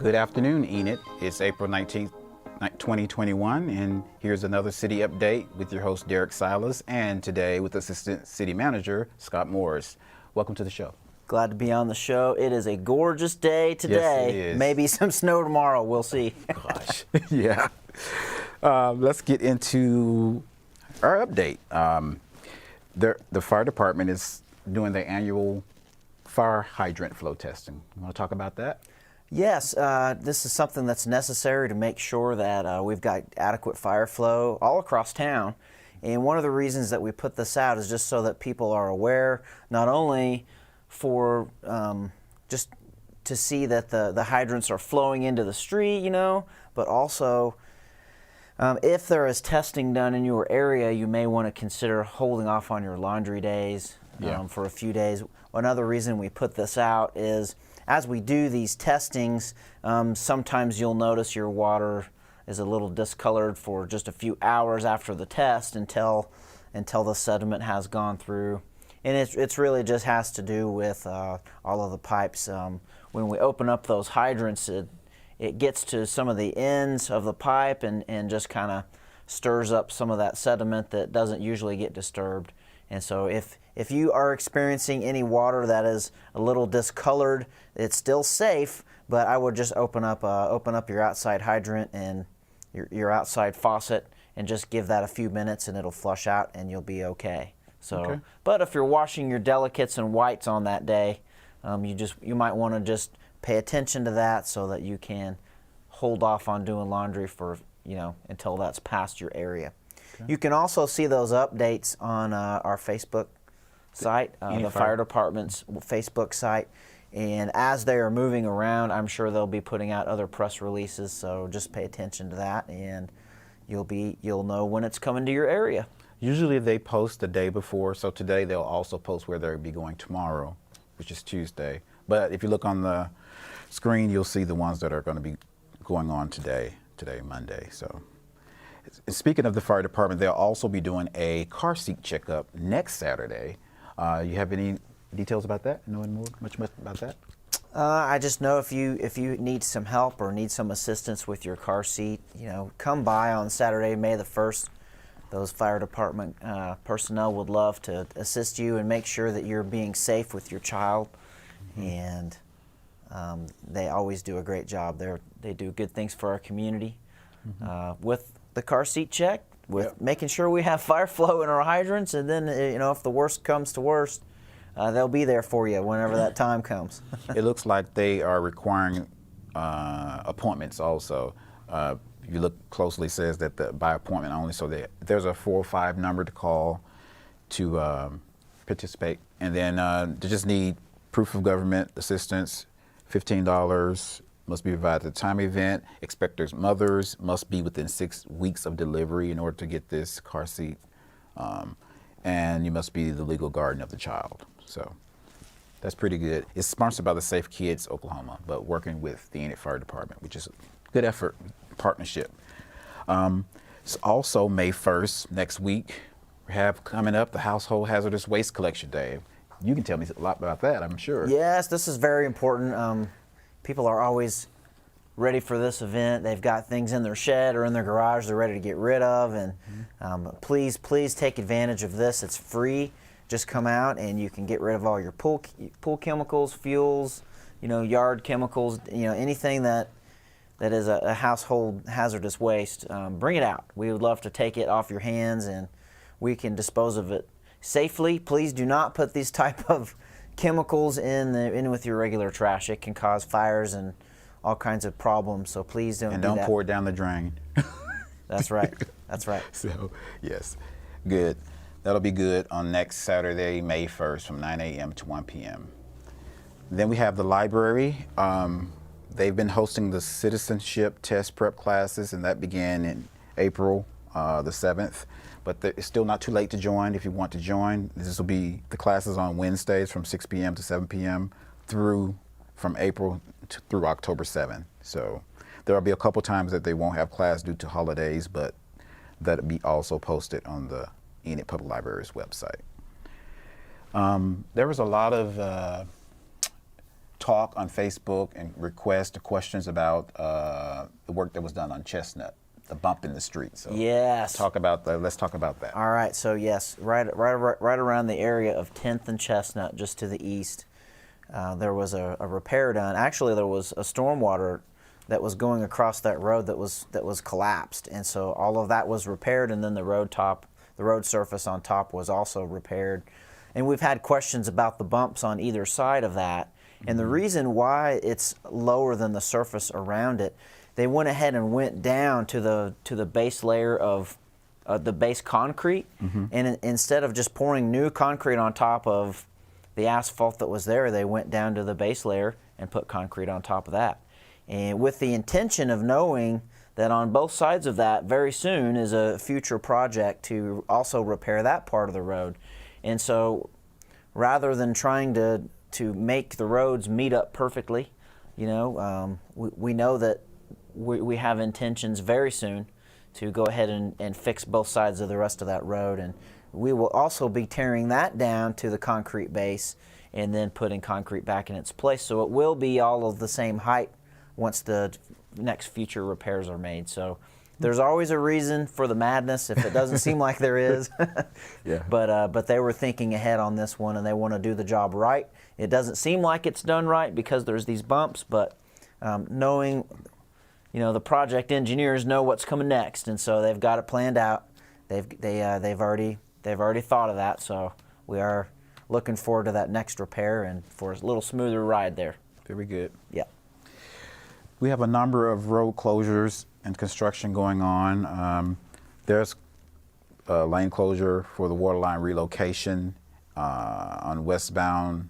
Good afternoon, Enid. It's April 19th, 2021, and here's another city update with your host, Derrick Silas, and today with Assistant City Manager, Scott Morris. Welcome to the show. Glad to be on the show. It is a gorgeous day today. Yes, it is. Maybe some snow tomorrow. We'll see. Gosh, yeah. Let's get into our update. The fire department is doing their annual fire hydrant flow testing. You want to talk about that? Yes, this is something that's necessary to make sure that we've got adequate fire flow all across town. And one of the reasons that we put this out is just so that people are aware, not only for just to see that the hydrants are flowing into the street, but also if there is testing done in your area, you may want to consider holding off on your laundry days for a few days. Another reason we put this out is as we do these testings, sometimes you'll notice your water is a little discolored for just a few hours after the test until the sediment has gone through. And it's really just has to do with all of the pipes. When we open up those hydrants, it gets to some of the ends of the pipe and just kind of stirs up some of that sediment that doesn't usually get disturbed. And so if you are experiencing any water that is a little discolored, it's still safe, but I would just open up your outside hydrant and your outside faucet and just give that a few minutes and it'll flush out and you'll be okay. But if you're washing your delicates and whites on that day, you might want to just pay attention to that so that you can hold off on doing laundry for until that's past your area. Okay. You can also see those updates on our Facebook site, the fire department's Facebook site, and as they are moving around, I'm sure they'll be putting out other press releases. So just pay attention to that, and you'll know when it's coming to your area. Usually they post the day before, so today they'll also post where they'll be going tomorrow, which is Tuesday. But if you look on the screen, you'll see the ones that are going to be going on today, Monday. So, speaking of the fire department, they'll also be doing a car seat checkup next Saturday. You have any details about that? Knowing much about that? I just know if you need some help or need some assistance with your car seat, come by on Saturday, May the 1st. Those fire department personnel would love to assist you and make sure that you're being safe with your child. Mm-hmm. And they always do a great job. They do good things for our community with the car seat check, with making sure we have fire flow in our hydrants, and then if the worst comes to worst, they'll be there for you whenever that time comes. It looks like they are requiring appointments also. If you look closely, it says that by appointment only, so there's a 405 number to call to participate. And then they just need proof of government assistance, $15 must be provided at the time of event. Expectors' mothers must be within 6 weeks of delivery in order to get this car seat. And you must be the legal guardian of the child. So that's pretty good. It's sponsored by the Safe Kids Oklahoma, but working with the Enid Fire Department, which is a good effort, partnership. It's also May 1st, next week, we have coming up the Household Hazardous Waste Collection Day. You can tell me a lot about that, I'm sure. Yes, this is very important. People are always ready for this event. They've got things in their shed or in their garage they're ready to get rid of, and please take advantage of this. It's free. Just come out and you can get rid of all your pool chemicals, fuels, yard chemicals, anything that is a household hazardous waste. Bring it out. We would love to take it off your hands and we can dispose of it safely. Please do not put these type of chemicals in with your regular trash. It can cause fires and all kinds of problems. So please don't. And don't pour it down the drain. That's right. That's right. So yes, good. That'll be good on next Saturday, May 1st, from 9 a.m. to 1 p.m. Then we have the library. They've been hosting the citizenship test prep classes, and that began in April the 7th. But it's still not too late to join if you want to join. This will be the classes on Wednesdays from 6 p.m. to 7 p.m. from April through October 7th. So there will be a couple times that they won't have class due to holidays, but that'll be also posted on the Enid Public Library's website. There was a lot of talk on Facebook and request questions about the work that was done on Chestnut, the bump in the street. So yes. talk about that. Let's talk about that. All right. So yes, right around the area of 10th and Chestnut, just to the east, there was a repair done. Actually, there was a stormwater that was going across that road that was collapsed, and so all of that was repaired, and then the road surface on top was also repaired. And we've had questions about the bumps on either side of that, and the reason why it's lower than the surface around it, they went ahead and went down to the base layer of the base concrete, and instead of just pouring new concrete on top of the asphalt that was there, they went down to the base layer and put concrete on top of that. And with the intention of knowing that on both sides of that very soon is a future project to also repair that part of the road. And so rather than trying to make the roads meet up perfectly, we know that we have intentions very soon to go ahead and fix both sides of the rest of that road. And we will also be tearing that down to the concrete base and then putting concrete back in its place. So it will be all of the same height once the next future repairs are made. So there's always a reason for the madness if it doesn't seem like there is. Yeah. But they were thinking ahead on this one, and they want to do the job right. It doesn't seem like it's done right because there's these bumps, but knowing, the project engineers know what's coming next, and so they've got it planned out. They've already thought of that. So we are looking forward to that next repair and for a little smoother ride there. Very good. Yeah. We have a number of road closures and construction going on. There's a lane closure for the waterline relocation on westbound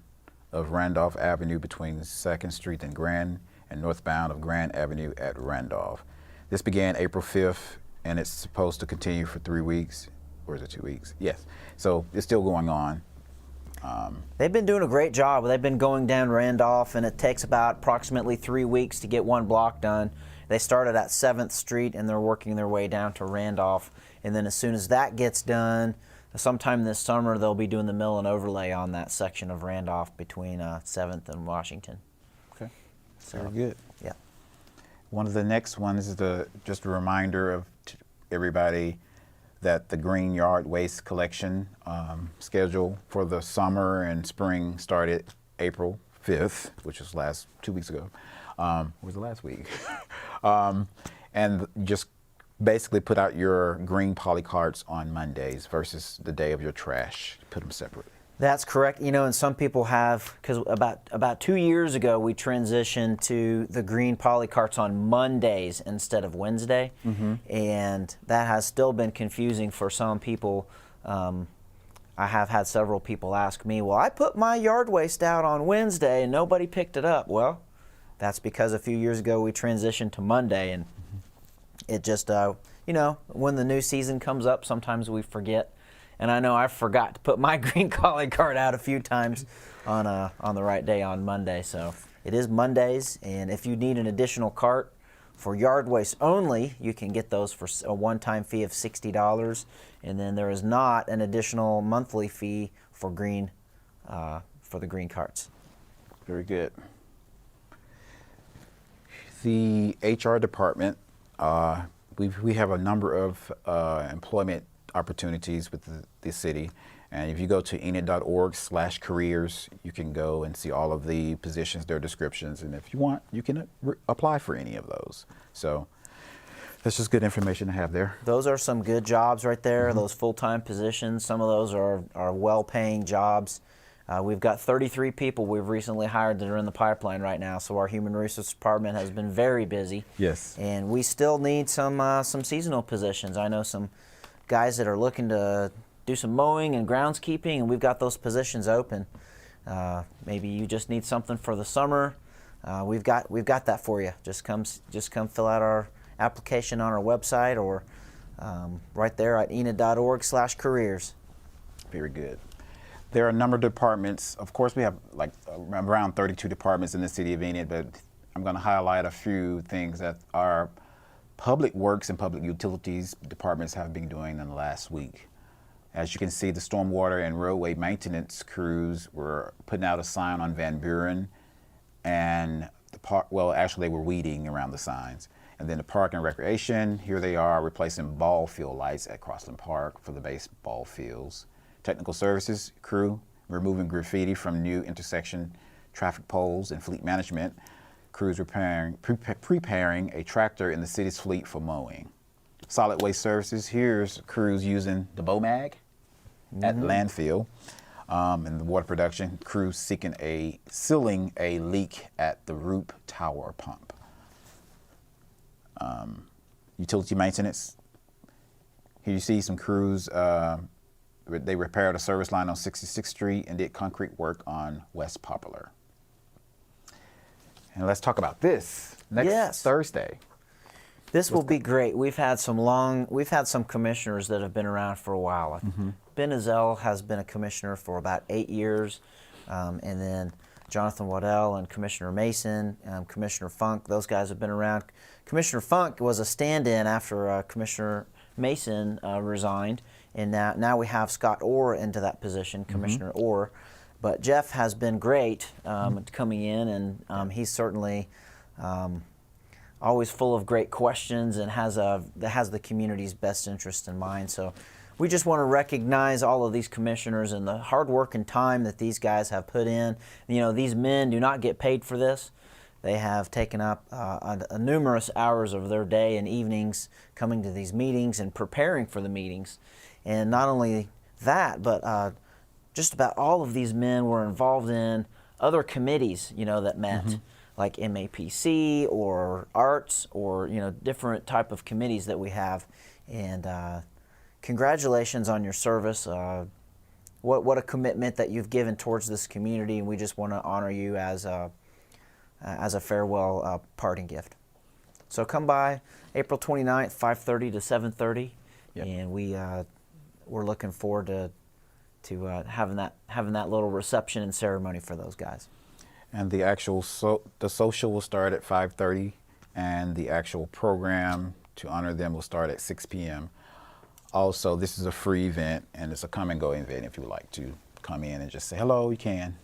of Randolph Avenue between 2nd Street and Grand, and northbound of Grand Avenue at Randolph. This began April 5th, and it's supposed to continue for 3 weeks. Or is it 2 weeks? Yes. So it's still going on. They've been doing a great job. They've been going down Randolph, and it takes about approximately 3 weeks to get one block done. They started at 7th Street, and they're working their way down to Randolph. And then as soon as that gets done, sometime this summer, they'll be doing the mill and overlay on that section of Randolph between 7th and Washington. Okay. So, very good. Yeah. One of the next ones is just a reminder of everybody that the green yard waste collection schedule for the summer and spring started April 5th, which was 2 weeks ago. Was the last week. And just basically put out your green poly carts on Mondays versus the day of your trash. Put them separately. That's correct. And some people have, because about 2 years ago we transitioned to the green poly carts on Mondays instead of Wednesday, and that has still been confusing for some people. I have had several people ask me, well, I put my yard waste out on Wednesday and nobody picked it up. Well, that's because a few years ago we transitioned to Monday, and it just, when the new season comes up, sometimes we forget. And I know I forgot to put my green collie cart out a few times on the right day on Monday. So it is Mondays, and if you need an additional cart for yard waste only, you can get those for a one-time fee of $60, and then there is not an additional monthly fee for the green carts. Very good. The HR department, we have a number of employment opportunities with the city, and if you go to enid.org/careers, you can go and see all of the positions, their descriptions, and if you want, you can apply for any of those. So that's just good information to have there. Those are some good jobs right there, those full-time positions. Some of those are well-paying jobs. We've got 33 people we've recently hired that are in the pipeline right now, so our Human Resources Department has been very busy. Yes. And we still need some seasonal positions. I know some guys that are looking to do some mowing and groundskeeping, and we've got those positions open. Maybe you just need something for the summer. We've got that for you. Just come fill out our application on our website or right there at enid.org/careers. Very good. There are a number of departments. Of course, we have around 32 departments in the city of Enid, but I'm going to highlight a few things that our public works and public utilities departments have been doing in the last week. As you can see, the stormwater and roadway maintenance crews were putting out a sign on Van Buren and the park. Well, actually, they were weeding around the signs. And then the park and recreation. Here they are replacing ball field lights at Crossland Park for the baseball fields. Technical services crew removing graffiti from new intersection traffic poles, and fleet management crews preparing a tractor in the city's fleet for mowing. Solid waste services, here's crews using the BOMAG at landfill. And the water production crews sealing a leak at the Roop Tower pump. Utility maintenance. Here you see some crews. They repaired a service line on 66th Street and did concrete work on West Poplar. And let's talk about this next Thursday. This will be great. We've had some commissioners that have been around for a while. Ben Azell has been a commissioner for about 8 years, and then Jonathan Waddell and Commissioner Mason, Commissioner Funk, those guys have been around. Commissioner Funk was a stand-in after Commissioner Mason resigned, and now we have Scott Orr into that position, Commissioner Orr. But Jeff has been great coming in, and he's certainly always full of great questions and has the community's best interest in mind. So we just want to recognize all of these commissioners and the hard work and time that these guys have put in. You know, these men do not get paid for this. They have taken up numerous hours of their day and evenings coming to these meetings and preparing for the meetings. And not only that, but just about all of these men were involved in other committees, you know, that met, like MAPC or arts or, you know, different type of committees that we have. And congratulations on your service. What a commitment that you've given towards this community, and we just want to honor you as a farewell parting gift. So come by April 29th, 5:30 to 7:30, and we're looking forward to having that little reception and ceremony for those guys. And the actual the social will start at 5:30, and the actual program to honor them will start at 6 p.m. Also, this is a free event, and it's a come and go event. If you would like to come in and just say hello, you can,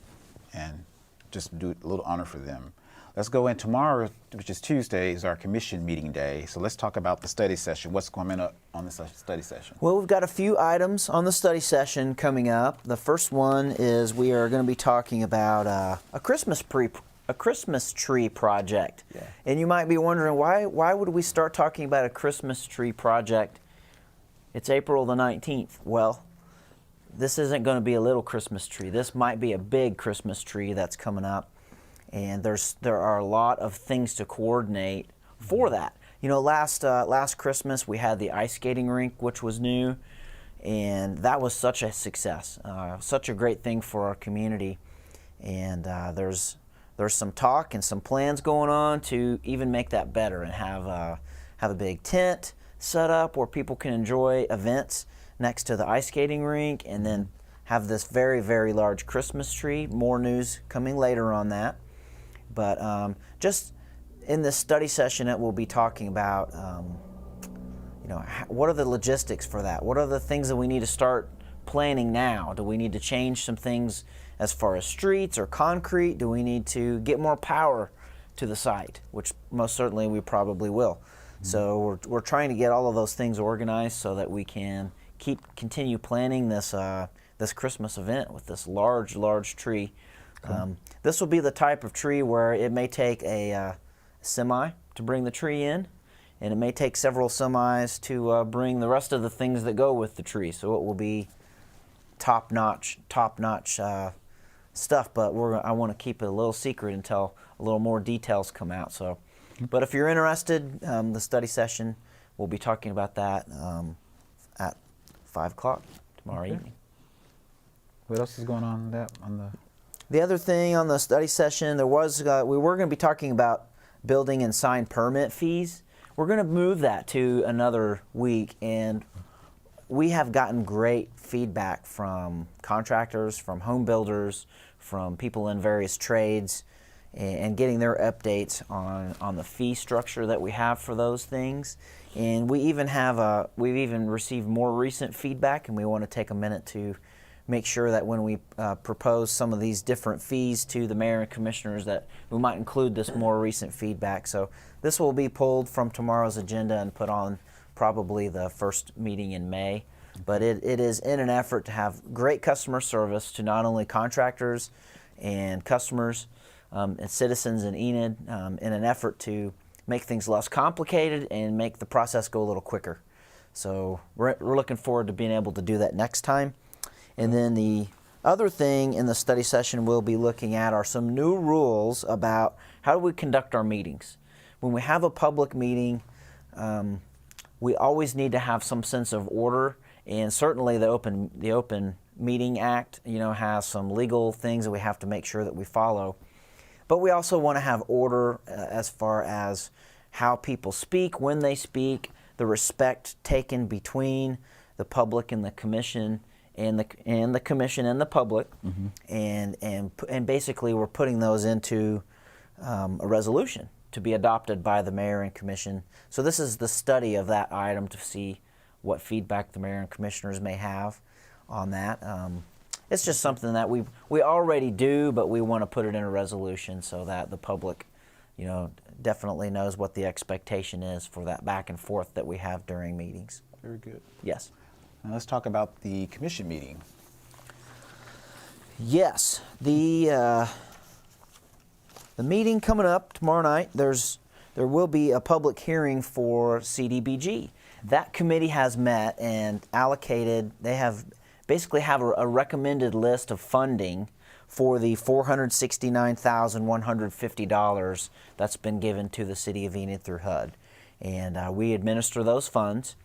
and just do a little honor for them. Let's go in tomorrow, which is Tuesday, is our commission meeting day. So let's talk about the study session. What's coming up on the study session? Well, we've got a few items on the study session coming up. The first one is we are going to be talking about a Christmas tree project. Yeah. And you might be wondering, why would we start talking about a Christmas tree project? It's April the 19th. Well, this isn't going to be a little Christmas tree. This might be a big Christmas tree that's coming up. And there are a lot of things to coordinate for that. You know, last Christmas we had the ice skating rink, which was new, and that was such a success, such a great thing for our community. And there's some talk and some plans going on to even make that better and have a big tent set up where people can enjoy events next to the ice skating rink, and then have this very, very large Christmas tree. More news coming later on that. But just in this study session, it will be talking about, you know, what are the logistics for that? What are the things that we need to start planning now? Do we need to change some things as far as streets or concrete? Do we need to get more power to the site? Which most certainly we probably will. So we're trying to get all of those things organized so that we can continue planning this this Christmas event with this large tree. Cool. This will be the type of tree where it may take a semi to bring the tree in, and it may take several semis to bring the rest of the things that go with the tree. So it will be top-notch stuff, but I want to keep it a little secret until a little more details come out. So, but if you're interested, the study session, we'll be talking about that at 5 o'clock tomorrow evening. What else is going on The other thing on the study session, we were going to be talking about building and sign permit fees. We're going to move that to another week, and we have gotten great feedback from contractors, from home builders, from people in various trades, and getting their updates on the fee structure that we have for those things. And we've even received more recent feedback, and we want to take a minute to make sure that when we propose some of these different fees to the mayor and commissioners that we might include this more recent feedback. So this will be pulled from tomorrow's agenda and put on probably the first meeting in May. But it is in an effort to have great customer service to not only contractors and customers and citizens in Enid in an effort to make things less complicated and make the process go a little quicker. So we're looking forward to being able to do that next time. And then the other thing in the study session we'll be looking at are some new rules about how do we conduct our meetings. When we have a public meeting, we always need to have some sense of order, and certainly the Open Meeting Act, has some legal things that we have to make sure that we follow. But we also want to have order as far as how people speak, when they speak, the respect taken between the public and the commission, and the commission and the public, and basically we're putting those into a resolution to be adopted by the mayor and commission. So this is the study of that item to see what feedback the mayor and commissioners may have on that. It's just something that we already do, but we want to put it in a resolution so that the public, definitely knows what the expectation is for that back and forth that we have during meetings. Very good. Yes. Now let's talk about the commission meeting. Yes, the meeting coming up tomorrow night. There will be a public hearing for CDBG. That committee has met and allocated. They have a recommended list of funding for the $469,150 that's been given to the city of Enid through HUD, and we administer those funds.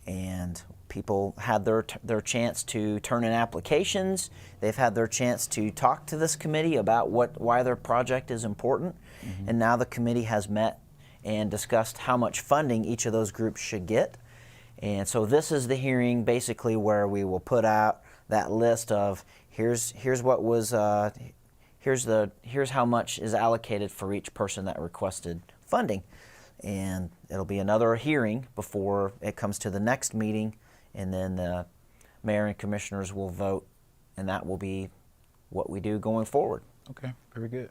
And people had their chance to turn in applications. They've had their chance to talk to this committee about why their project is important. And now the committee has met and discussed how much funding each of those groups should get. And so this is the hearing basically where we will put out that list of here's how much is allocated for each person that requested funding. And it'll be another hearing before it comes to the next meeting, and then the mayor and commissioners will vote, and that will be what we do going forward. Okay, very good.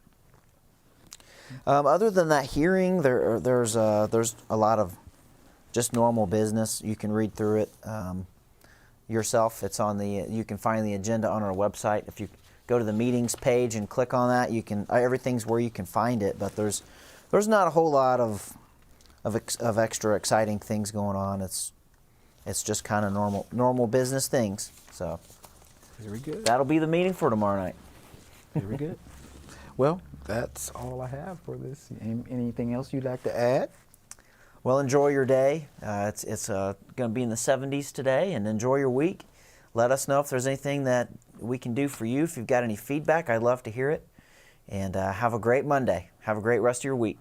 Other than that hearing, there's a lot of just normal business. You can read through it yourself. You can find the agenda on our website. If you go to the meetings page and click on that, everything's where you can find it. But there's not a whole lot of extra exciting things going on. It's just kind of normal business things. So very good. That'll be the meeting for tomorrow night. Very good. Well, that's all I have for this. Anything else you'd like to add? Well, enjoy your day. It's going to be in the 70s today, and enjoy your week. Let us know if there's anything that we can do for you. If you've got any feedback, I'd love to hear it. And have a great Monday. Have a great rest of your week.